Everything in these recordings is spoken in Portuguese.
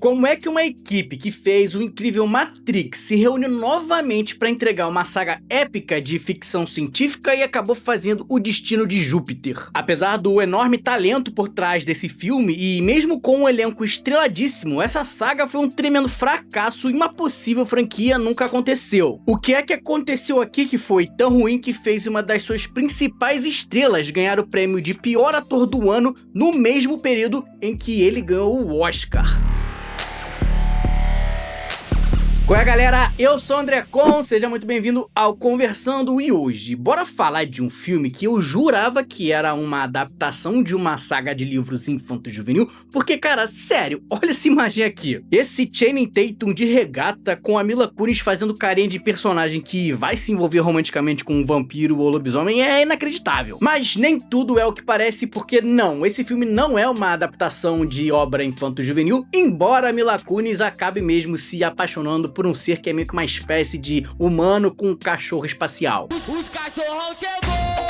como é que uma equipe que fez o incrível Matrix se reuniu novamente para entregar uma saga épica de ficção científica e acabou fazendo O Destino de Júpiter? Apesar do enorme talento por trás desse filme e mesmo com um elenco estreladíssimo, essa saga foi um tremendo fracasso e uma possível franquia nunca aconteceu. O que é que aconteceu aqui que foi tão ruim que fez uma das suas principais estrelas ganhar o prêmio de pior ator do ano no mesmo período em que ele ganhou o Oscar? Qual é, galera? Eu sou o André Con, seja muito bem-vindo ao Conversando, e hoje bora falar de um filme que eu jurava que era uma adaptação de uma saga de livros infanto-juvenil, porque, cara, sério, olha essa imagem aqui. Esse Channing Tatum de regata com a Mila Kunis fazendo carinha de personagem que vai se envolver romanticamente com um vampiro ou lobisomem é inacreditável. Mas nem tudo é o que parece, porque não, esse filme não é uma adaptação de obra infanto-juvenil, embora a Mila Kunis acabe mesmo se apaixonando por um ser que é meio que uma espécie de humano com um cachorro espacial. Os cachorros chegou!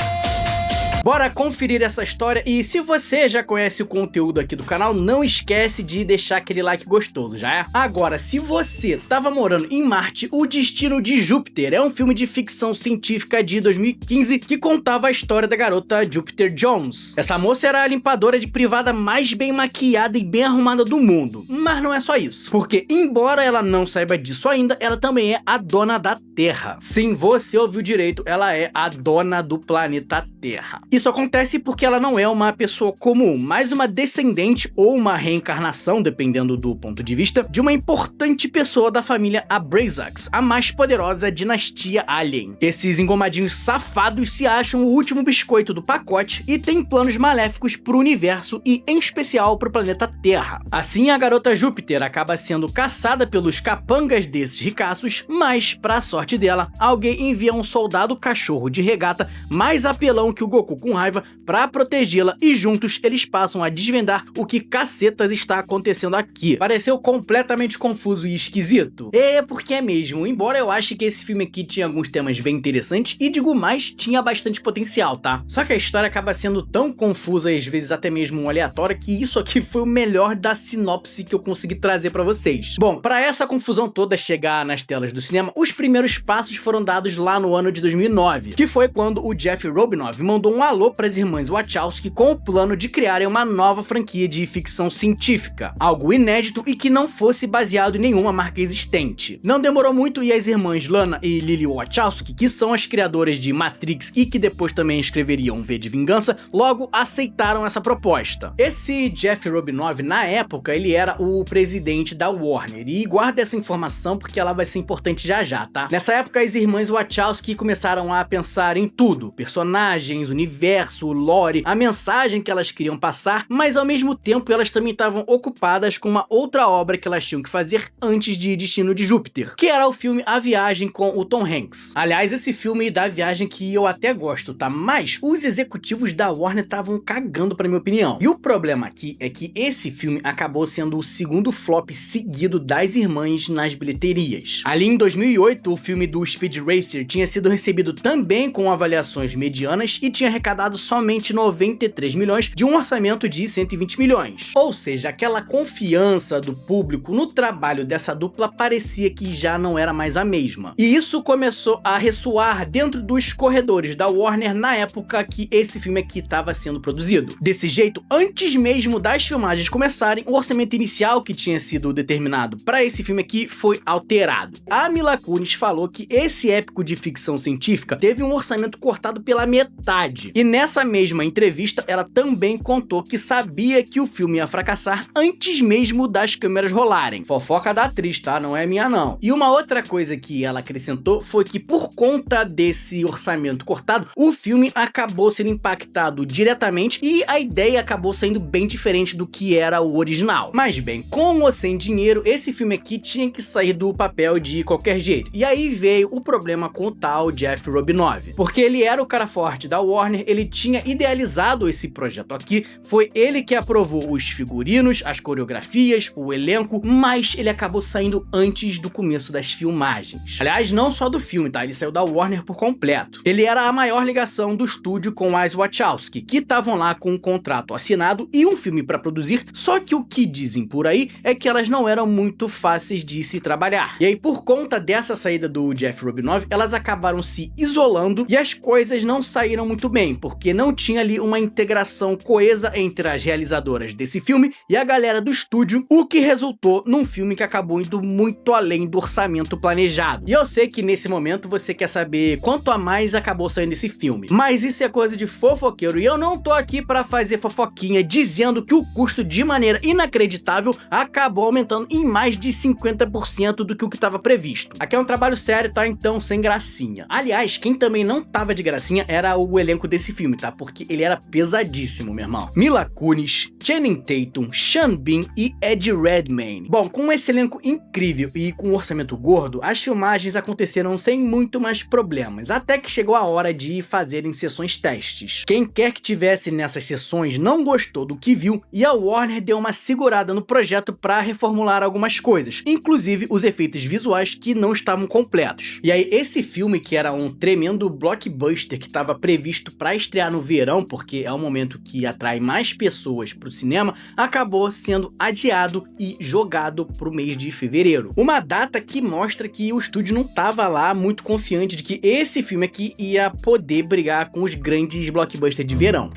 Bora conferir essa história, e se você já conhece o conteúdo aqui do canal, não esquece de deixar aquele like gostoso, já é? Agora, se você tava morando em Marte, O Destino de Júpiter é um filme de ficção científica de 2015 que contava a história da garota Jupiter Jones. Essa moça era a limpadora de privada mais bem maquiada e bem arrumada do mundo. Mas não é só isso, porque embora ela não saiba disso ainda, ela também é a dona da Terra. Sim, você ouviu direito, ela é a dona do planeta Terra. Isso acontece porque ela não é uma pessoa comum, mas uma descendente ou uma reencarnação, dependendo do ponto de vista, de uma importante pessoa da família Abraxas, a mais poderosa dinastia Alien. Esses engomadinhos safados se acham o último biscoito do pacote e têm planos maléficos pro universo e, em especial, pro planeta Terra. Assim, a garota Júpiter acaba sendo caçada pelos capangas desses ricaços, mas, pra sorte dela, alguém envia um soldado cachorro de regata mais apelão que o Goku com raiva pra protegê-la, e juntos eles passam a desvendar o que cacetas está acontecendo aqui. Pareceu completamente confuso e esquisito? É, porque é mesmo, embora eu ache que esse filme aqui tinha alguns temas bem interessantes e, digo mais, tinha bastante potencial, tá? Só que a história acaba sendo tão confusa e às vezes até mesmo aleatória que isso aqui foi o melhor da sinopse que eu consegui trazer pra vocês. Bom, pra essa confusão toda chegar nas telas do cinema, os primeiros passos foram dados lá no ano de 2009, que foi quando o Jeff Robinov mandou um alô para as irmãs Wachowski com o plano de criarem uma nova franquia de ficção científica, algo inédito e que não fosse baseado em nenhuma marca existente. Não demorou muito e as irmãs Lana e Lily Wachowski, que são as criadoras de Matrix e que depois também escreveriam V de Vingança, logo aceitaram essa proposta. Esse Jeff Robinov, na época, ele era o presidente da Warner, e guarda essa informação porque ela vai ser importante já já, tá? Nessa época, as irmãs Wachowski começaram a pensar em tudo: personagens, universo, lore, a mensagem que elas queriam passar, mas ao mesmo tempo elas também estavam ocupadas com uma outra obra que elas tinham que fazer antes de Destino de Júpiter, que era o filme A Viagem com o Tom Hanks. Aliás, esse filme da viagem que eu até gosto, tá? Mas os executivos da Warner estavam cagando pra minha opinião. E o problema aqui é que esse filme acabou sendo o segundo flop seguido das irmãs nas bilheterias. Ali em 2008, o filme do Speed Racer tinha sido recebido também com avaliações medianas e tinha arrecadado somente 93 milhões de um orçamento de 120 milhões. Ou seja, aquela confiança do público no trabalho dessa dupla parecia que já não era mais a mesma. E isso começou a ressoar dentro dos corredores da Warner na época que esse filme aqui estava sendo produzido. Desse jeito, antes mesmo das filmagens começarem, o orçamento inicial que tinha sido determinado para esse filme aqui foi alterado. A Mila Kunis falou que esse épico de ficção científica teve um orçamento cortado pela metade. E nessa mesma entrevista, ela também contou que sabia que o filme ia fracassar antes mesmo das câmeras rolarem. Fofoca da atriz, tá? Não é minha, não. E uma outra coisa que ela acrescentou foi que, por conta desse orçamento cortado, o filme acabou sendo impactado diretamente e a ideia acabou saindo bem diferente do que era o original. Mas bem, com ou sem dinheiro, esse filme aqui tinha que sair do papel de qualquer jeito. E aí veio o problema com o tal Jeff Robinov, porque ele era o cara forte da Warner ele tinha idealizado esse projeto aqui, foi ele que aprovou os figurinos, as coreografias, o elenco, mas ele acabou saindo antes do começo das filmagens. Aliás, não só do filme, tá? Ele saiu da Warner por completo. Ele era a maior ligação do estúdio com as Wachowski, que estavam lá com um contrato assinado e um filme para produzir, só que o que dizem por aí é que elas não eram muito fáceis de se trabalhar. E aí, por conta dessa saída do Jeff Robinov, elas acabaram se isolando e as coisas não saíram muito bem, porque não tinha ali uma integração coesa entre as realizadoras desse filme e a galera do estúdio, o que resultou num filme que acabou indo muito além do orçamento planejado. E eu sei que nesse momento você quer saber quanto a mais acabou saindo desse filme, mas isso é coisa de fofoqueiro e eu não tô aqui pra fazer fofoquinha dizendo que o custo de maneira inacreditável acabou aumentando em mais de 50% do que o que estava previsto. Aqui é um trabalho sério, tá? Então sem gracinha. Aliás, quem também não tava de gracinha era o elenco desse filme, tá? Porque ele era pesadíssimo, meu irmão. Mila Kunis, Channing Tatum, Sean Bean e Eddie Redmayne. Bom, com esse elenco incrível e com um orçamento gordo, as filmagens aconteceram sem muito mais problemas, até que chegou a hora de fazerem sessões testes. Quem quer que tivesse nessas sessões não gostou do que viu e a Warner deu uma segurada no projeto para reformular algumas coisas, inclusive os efeitos visuais que não estavam completos. E aí esse filme, que era um tremendo blockbuster que estava previsto para estrear no verão, porque é o momento que atrai mais pessoas para o cinema, acabou sendo adiado e jogado para o mês de fevereiro. Uma data que mostra que o estúdio não estava lá muito confiante de que esse filme aqui ia poder brigar com os grandes blockbusters de verão.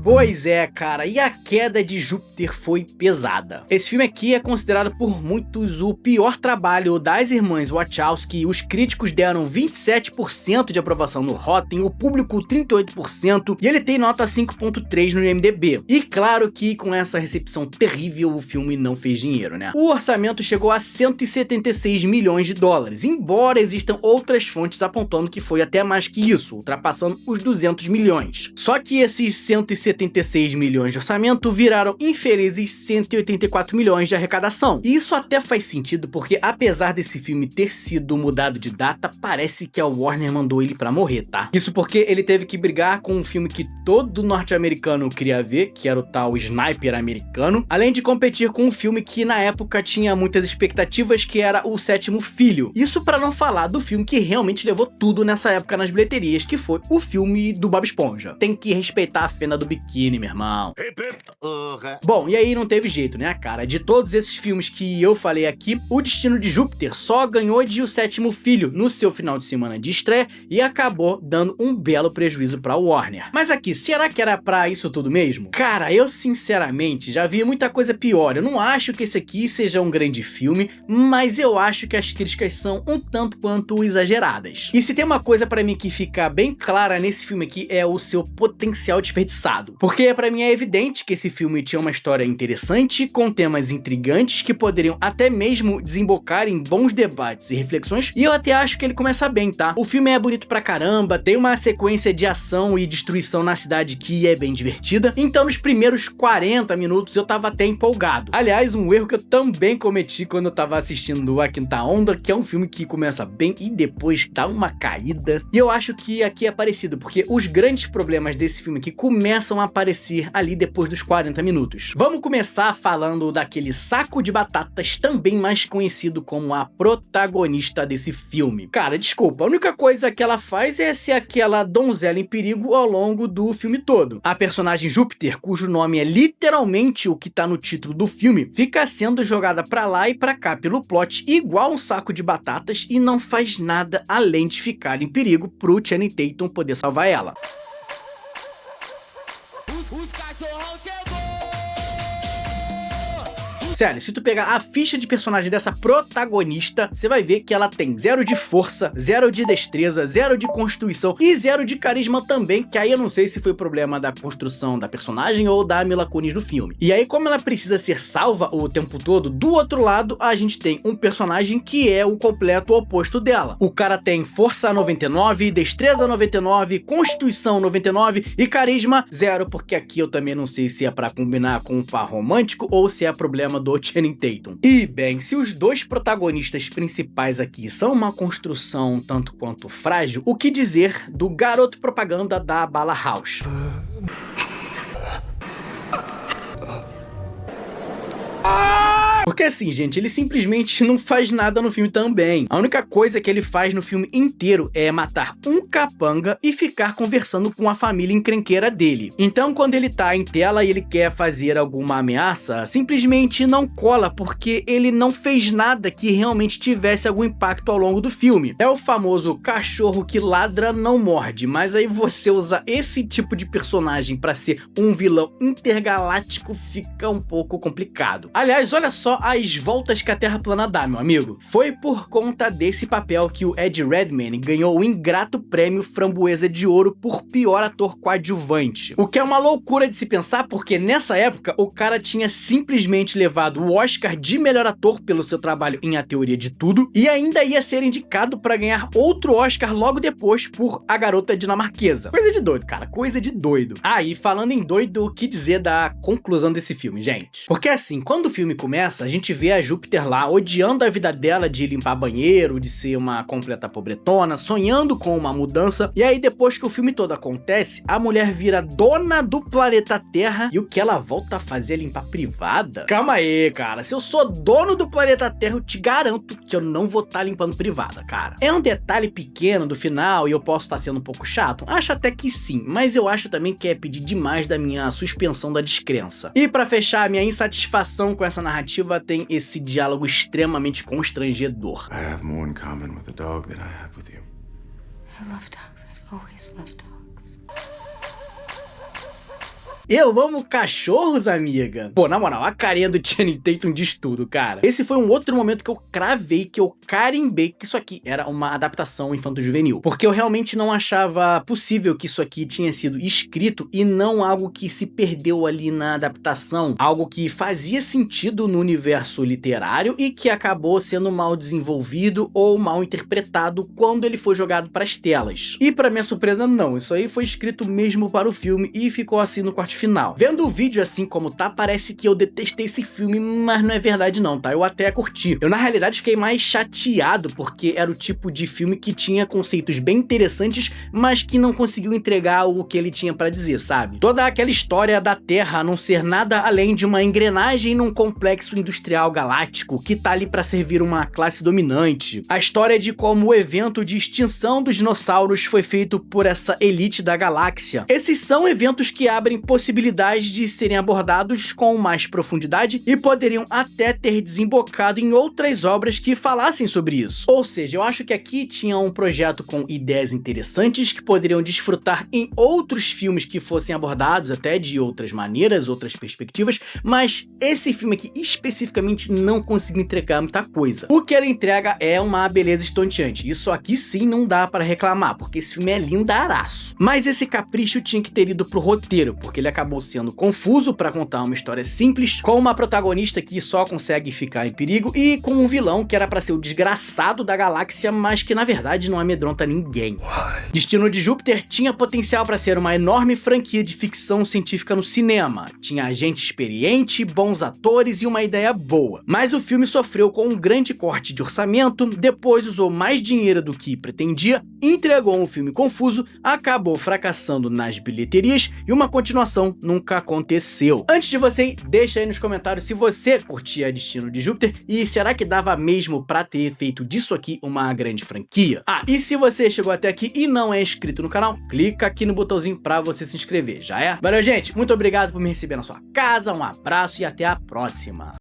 Pois é, cara, e a queda de Júpiter foi pesada. Esse filme aqui é considerado por muitos o pior trabalho das irmãs Wachowski. Os críticos deram 27% de aprovação no Rotten, o público 38%, e ele tem nota 5.3 no IMDb. E claro que com essa recepção terrível o filme não fez dinheiro, né? O orçamento chegou a 176 milhões de dólares, embora existam outras fontes apontando que foi até mais que isso, ultrapassando os 200 milhões. Só que esses 176 milhões de orçamento viraram infelizes 184 milhões de arrecadação. E isso até faz sentido porque, apesar desse filme ter sido mudado de data, parece que a Warner mandou ele pra morrer, tá? Isso porque ele teve que brigar com um filme que todo norte-americano queria ver, que era o tal Sniper americano, além de competir com um filme que na época tinha muitas expectativas, que era O Sétimo Filho. Isso pra não falar do filme que realmente levou tudo nessa época nas bilheterias, que foi o filme do Bob Esponja. Tem que respeitar a fenda do biquíni, meu irmão. Bom, e aí não teve jeito, né, cara? De todos esses filmes que eu falei aqui, O Destino de Júpiter só ganhou de O Sétimo Filho no seu final de semana de estreia e acabou dando um belo prejuízo pra Warner. Mas aqui, será que era pra isso tudo mesmo? Cara, eu sinceramente já vi muita coisa pior. Eu não acho que esse aqui seja um grande filme, mas eu acho que as críticas são um tanto quanto exageradas. E se tem uma coisa pra mim que fica bem clara nesse filme aqui, é o seu potencial desperdiçado. Porque pra mim é evidente que esse filme tinha uma história interessante, com temas intrigantes que poderiam até mesmo desembocar em bons debates e reflexões, e eu até acho que ele começa bem, tá? O filme é bonito pra caramba, tem uma sequência de ação e destruição na cidade que é bem divertida, então nos primeiros 40 minutos eu tava até empolgado. Aliás, um erro que eu também cometi quando eu tava assistindo A Quinta Onda, que é um filme que começa bem e depois dá uma caída, e eu acho que aqui é parecido, porque os grandes problemas desse filme aqui começam a aparecer ali depois dos 40 minutos. Vamos começar falando daquele saco de batatas, também mais conhecido como a protagonista desse filme. Cara, desculpa, a única coisa que ela faz é ser aquela donzela em perigo ao longo do filme todo. A personagem Júpiter, cujo nome é literalmente o que tá no título do filme, fica sendo jogada pra lá e pra cá pelo plot igual um saco de batatas e não faz nada além de ficar em perigo pro Channing Tatum poder salvar ela. Os cachorrão chegou! Sério, se tu pegar a ficha de personagem dessa protagonista, você vai ver que ela tem 0 de força, 0 de destreza, 0 de constituição e 0 de carisma também, que aí eu não sei se foi problema da construção da personagem ou da Mila Kunis no filme. E aí, como ela precisa ser salva o tempo todo, do outro lado a gente tem um personagem que é o completo oposto dela. O cara tem força 99, destreza 99, constituição 99 e carisma 0, porque aqui eu também não sei se é pra combinar com um par romântico ou se é problema do Channing Tatum. E, bem, se os dois protagonistas principais aqui são uma construção tanto quanto frágil, o que dizer do garoto propaganda da Bala House? Porque assim, gente, ele simplesmente não faz nada no filme também. A única coisa que ele faz no filme inteiro é matar um capanga e ficar conversando com a família encrenqueira dele. Então, quando ele tá em tela e ele quer fazer alguma ameaça, simplesmente não cola, porque ele não fez nada que realmente tivesse algum impacto ao longo do filme. É o famoso cachorro que ladra não morde, mas aí você usar esse tipo de personagem pra ser um vilão intergaláctico fica um pouco complicado. Aliás, olha só as voltas que a Terra plana dá, meu amigo. Foi por conta desse papel que o Ed Redmayne ganhou o ingrato prêmio Framboesa de Ouro por pior ator coadjuvante. O que é uma loucura de se pensar, porque nessa época o cara tinha simplesmente levado o Oscar de melhor ator pelo seu trabalho em A Teoria de Tudo e ainda ia ser indicado para ganhar outro Oscar logo depois por A Garota Dinamarquesa. Coisa de doido, cara, coisa de doido. Ah, e falando em doido, o que dizer da conclusão desse filme, gente? Porque assim, quando o filme começa, a gente vê a Júpiter lá odiando a vida dela de limpar banheiro, de ser uma completa pobretona, sonhando com uma mudança, e aí depois que o filme todo acontece, a mulher vira dona do planeta Terra e o que ela volta a fazer é limpar privada? Calma aí, cara, se eu sou dono do planeta Terra, eu te garanto que eu não vou estar limpando privada, cara. É um detalhe pequeno do final e eu posso estar sendo um pouco chato? Acho até que sim, mas eu acho também que é pedir demais da minha suspensão da descrença. E pra fechar, minha insatisfação com essa narrativa tem esse diálogo extremamente constrangedor. I have more in common with a dog than I have with you. I love dogs. I've always loved dogs. Eu amo cachorros, amiga. Pô, na moral, a carinha do Channing Tatum diz tudo, cara. Esse foi um outro momento que eu cravei, que eu carimbei que isso aqui era uma adaptação infanto-juvenil. Porque eu realmente não achava possível que isso aqui tinha sido escrito e não algo que se perdeu ali na adaptação. Algo que fazia sentido no universo literário e que acabou sendo mal desenvolvido ou mal interpretado quando ele foi jogado para as telas. E pra minha surpresa, não. Isso aí foi escrito mesmo para o filme e ficou assim no corte final. Vendo o vídeo assim como tá, parece que eu detestei esse filme, mas não é verdade não, tá? Eu até curti. Eu na realidade fiquei mais chateado porque era o tipo de filme que tinha conceitos bem interessantes, mas que não conseguiu entregar o que ele tinha pra dizer, sabe? Toda aquela história da Terra não ser nada além de uma engrenagem num complexo industrial galáctico que tá ali pra servir uma classe dominante. A história de como o evento de extinção dos dinossauros foi feito por essa elite da galáxia. Esses são eventos que abrem possibilidades de serem abordados com mais profundidade e poderiam até ter desembocado em outras obras que falassem sobre isso. Ou seja, eu acho que aqui tinha um projeto com ideias interessantes que poderiam desfrutar em outros filmes que fossem abordados até de outras maneiras, outras perspectivas, mas esse filme aqui especificamente não conseguiu entregar muita coisa. O que ele entrega é uma beleza estonteante. Isso aqui sim não dá para reclamar, porque esse filme é lindaraço. Mas esse capricho tinha que ter ido pro roteiro, porque ele acabou sendo confuso para contar uma história simples, com uma protagonista que só consegue ficar em perigo e com um vilão que era para ser o desgraçado da galáxia, mas que na verdade não amedronta ninguém. Destino de Júpiter tinha potencial para ser uma enorme franquia de ficção científica no cinema. Tinha gente experiente, bons atores e uma ideia boa. Mas o filme sofreu com um grande corte de orçamento, depois usou mais dinheiro do que pretendia, entregou um filme confuso, acabou fracassando nas bilheterias e uma continuação nunca aconteceu. Antes de você ir, deixa aí nos comentários se você curtia Destino de Júpiter e será que dava mesmo pra ter feito disso aqui uma grande franquia? Ah, e se você chegou até aqui e não é inscrito no canal, clica aqui no botãozinho pra você se inscrever, já é? Valeu, gente, muito obrigado por me receber na sua casa, um abraço e até a próxima!